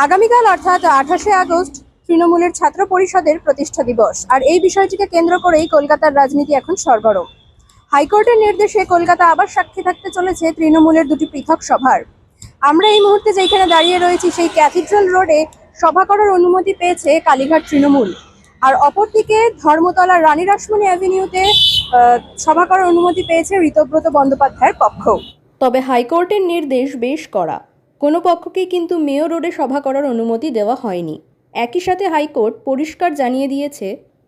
আগামীকাল অর্থাৎ 28শে আগস্ট তৃণমূলের ছাত্র পরিষদের প্রতিষ্ঠা দিবস, আর এই বিষয়টিকে কেন্দ্র করেই কলকাতার রাজনীতি এখন সরগরম। হাইকোর্টের নির্দেশে কলকাতা আবার সাক্ষী থাকতে চলেছে তৃণমূলের দুটি পৃথক সভার। আমরা এই মুহূর্তে যেখানে দাঁড়িয়ে রয়েছি সেই ক্যাথিড্রাল রোডে সভা করার অনুমতি পেয়েছে কালীঘাট তৃণমূল, আর অপরদিকে ধর্মতলা রানী রাসমণি অ্যাভিনিউতে সভা করার অনুমতি পেয়েছে ঋতব্রত বন্দ্যোপাধ্যায়ের পক্ষ। তবে হাইকোর্টের নির্দেশ বেশ কড়া, কোনো পক্ষকেই কিন্তু মেয়ো রোডে সভা করার অনুমতি দেওয়া হয়নি। একই সাথে হাইকোর্ট পরিষ্কার জানিয়ে দিয়েছে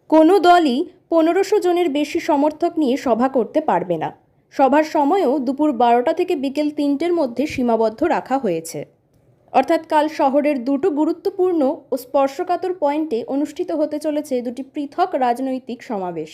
কোনো দলই 1500 জনের বেশি সমর্থক নিয়ে সভা করতে পারবে না। সভার সময়ও দুপুর 12টা থেকে বিকেল 3টের মধ্যে সীমাবদ্ধ রাখা হয়েছে। অর্থাৎ কাল শহরের দুটো গুরুত্বপূর্ণ ও স্পর্শকাতর পয়েন্টে অনুষ্ঠিত হতে চলেছে দুটি পৃথক রাজনৈতিক সমাবেশ।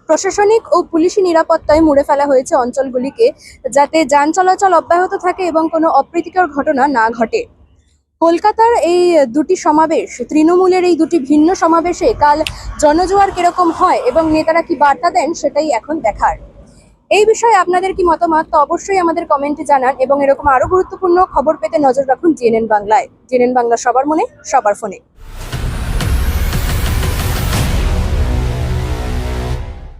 প্রশাসনিক ও পুলিশি নিরাপত্তায় মুড়ে ফেলা হয়েছে অঞ্চলগুলিকে, যাতে যান চলাচল অব্যাহত থাকে এবং কোনো অপ্রীতিকর ঘটনা না ঘটে। কলকাতার এই দুটি সমাবেশ, তৃণমূলের এই দুটি ভিন্ন সমাবেশে কাল জনজোয়ার কিরকম হয় এবং নেতারা কি বার্তা দেন সেটাই এখন দেখার। এই বিষয়ে আপনাদের কি মতামত, তো অবশ্যই আমাদের কমেন্টে জানান এবং এরকম আরো গুরুত্বপূর্ণ খবর পেতে নজর রাখুন জিএনএন বাংলায়। জিএনএন বাংলা, সবার মনে সবার ফোনে।